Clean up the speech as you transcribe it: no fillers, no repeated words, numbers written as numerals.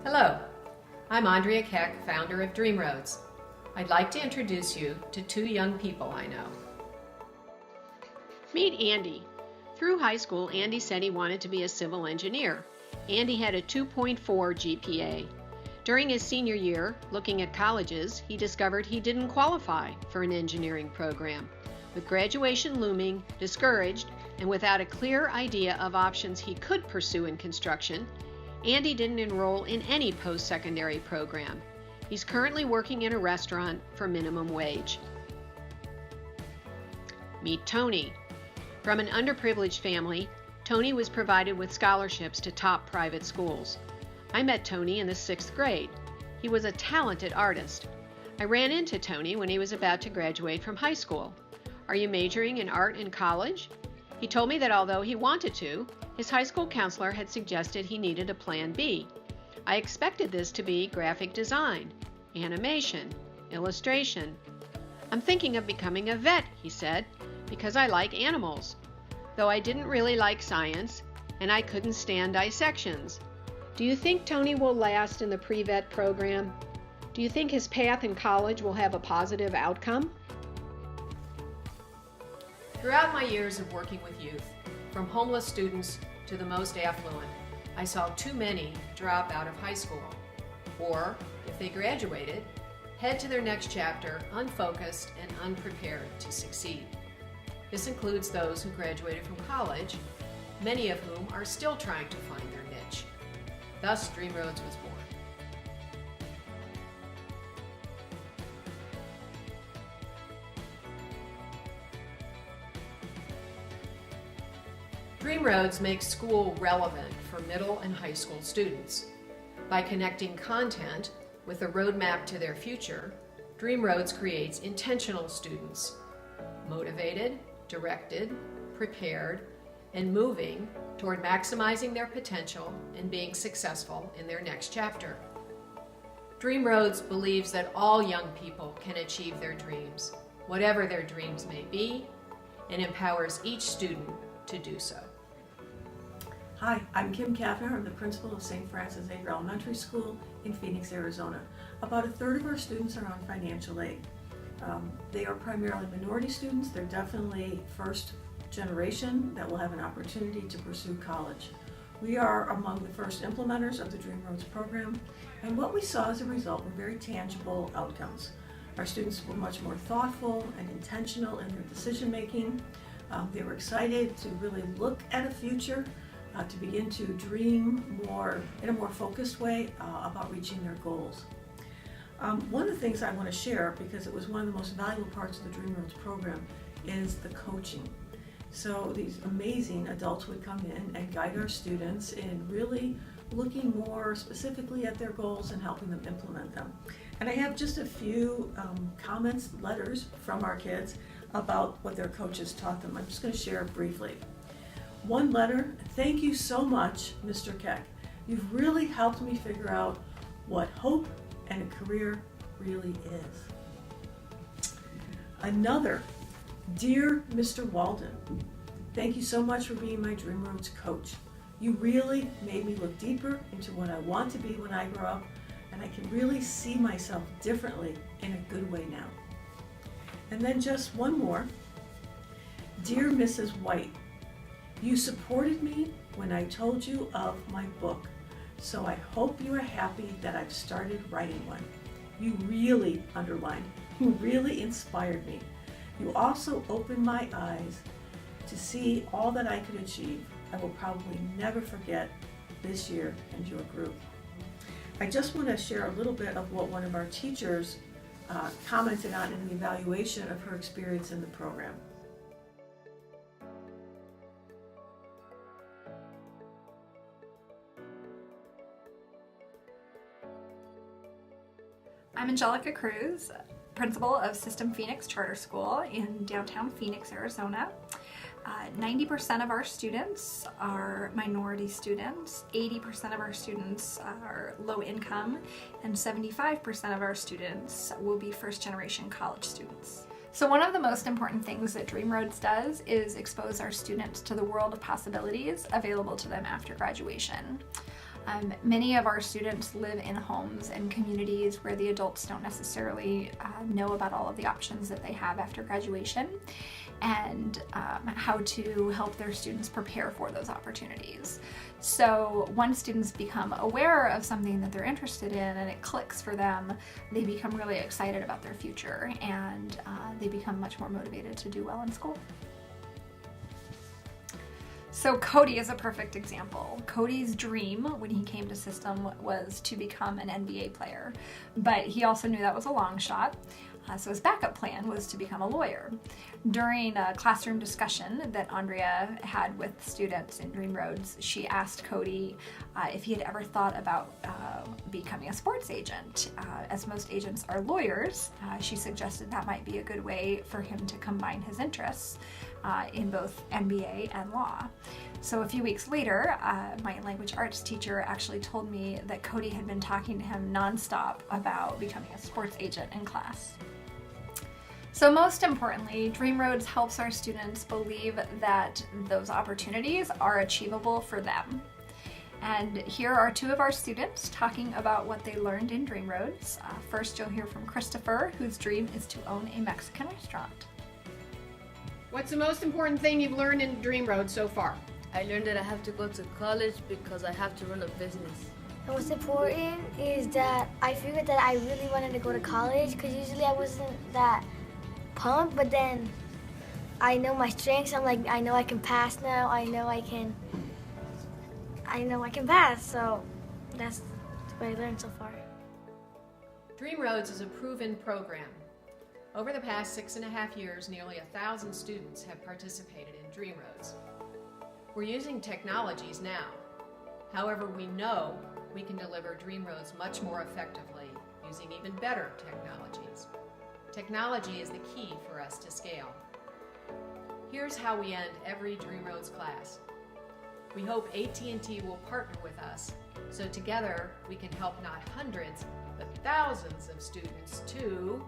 Hello, I'm Andrea Keck, founder of DreamRoads. I'd like to introduce you to two young people I know. Meet Andy. Through high school, Andy said he wanted to be a civil engineer. Andy had a 2.4 GPA. During his senior year, looking at colleges, he discovered he didn't qualify for an engineering program. With graduation looming, discouraged, and without a clear idea of options he could pursue in construction, Andy didn't enroll in any post-secondary program. He's currently working in a restaurant for minimum wage. Meet Tony. From an underprivileged family, Tony was provided with scholarships to top private schools. I met Tony in the 6th grade. He was a talented artist. I ran into Tony when he was about to graduate from high school. "Are you majoring in art in college?" He told me that although he wanted to, his high school counselor had suggested he needed a plan B. I expected this to be graphic design, animation, illustration. "I'm thinking of becoming a vet," he said, "because I like animals, though I didn't really like science, and I couldn't stand dissections." Do you think Tony will last in the pre-vet program? Do you think his path in college will have a positive outcome? Throughout my years of working with youth, from homeless students to the most affluent, I saw too many drop out of high school, or, if they graduated, head to their next chapter unfocused and unprepared to succeed. This includes those who graduated from college, many of whom are still trying to find their niche. Thus, DreamRoads was born. DreamRoads makes school relevant for middle and high school students. By connecting content with a roadmap to their future, DreamRoads creates intentional students, motivated, directed, prepared, and moving toward maximizing their potential and being successful in their next chapter. DreamRoads believes that all young people can achieve their dreams, whatever their dreams may be, and empowers each student to do so. Hi, I'm Kim Kaffner. I'm the principal of St. Francis Xavier Elementary School in Phoenix, Arizona. About a third of our students are on financial aid. They are primarily minority students. They're definitely first generation that will have an opportunity to pursue college. We are among the first implementers of the DreamRoads program, and what we saw as a result were very tangible outcomes. Our students were much more thoughtful and intentional in their decision making. They were excited to really look at a future, to begin to dream more in a more focused way about reaching their goals. One of the things I want to share, because it was one of the most valuable parts of the DreamRoads program, is the coaching. So these amazing adults would come in and guide our students in really looking more specifically at their goals and helping them implement them. And I have just a few comments, letters from our kids about what their coaches taught them. I'm just going to share briefly. One letter: "Thank you so much, Mr. Keck. You've really helped me figure out what hope and a career really is." Another: "Dear Mr. Walden, thank you so much for being my DreamRoads coach. You really made me look deeper into what I want to be when I grow up, and I can really see myself differently in a good way now." And then just one more: "Dear Mrs. White, you supported me when I told you of my book, so I hope you are happy that I've started writing one. You really," underlined, "you really inspired me. You also opened my eyes to see all that I could achieve. I will probably never forget this year and your group." I just want to share a little bit of what one of our teachers commented on in the evaluation of her experience in the program. I'm Angelica Cruz, principal of System Phoenix Charter School in downtown Phoenix, Arizona. 90% of our students are minority students, 80% of our students are low income, and 75% of our students will be first generation college students. So one of the most important things that DreamRoads does is expose our students to the world of possibilities available to them after graduation. Many of our students live in homes and communities where the adults don't necessarily know about all of the options that they have after graduation, and how to help their students prepare for those opportunities. So once students become aware of something that they're interested in and it clicks for them, they become really excited about their future, and they become much more motivated to do well in school. So Cody is a perfect example. Cody's dream when he came to System was to become an NBA player, but he also knew that was a long shot. So his backup plan was to become a lawyer. During a classroom discussion that Andrea had with students in DreamRoads, she asked Cody if he had ever thought about becoming a sports agent. As most agents are lawyers, she suggested that might be a good way for him to combine his interests in both NBA and law. So a few weeks later, my language arts teacher actually told me that Cody had been talking to him nonstop about becoming a sports agent in class. So most importantly, DreamRoads helps our students believe that those opportunities are achievable for them. And here are two of our students talking about what they learned in DreamRoads. First, you'll hear from Christopher, whose dream is to own a Mexican restaurant. What's the most important thing you've learned in DreamRoads so far? I learned that I have to go to college because I have to run a business. The most important is that I figured that I really wanted to go to college, because usually I wasn't that pumped, but then I know my strengths. I'm like, I know I can pass now. I know I can pass. So that's what I learned so far. DreamRoads is a proven program. Over the past 6.5 years, nearly 1,000 students have participated in DreamRoads. We're using technologies now. However, we know we can deliver DreamRoads much more effectively using even better technologies. Technology is the key for us to scale. Here's how we end every DreamRoads class. We hope AT&T will partner with us, so together we can help not hundreds, but thousands of students to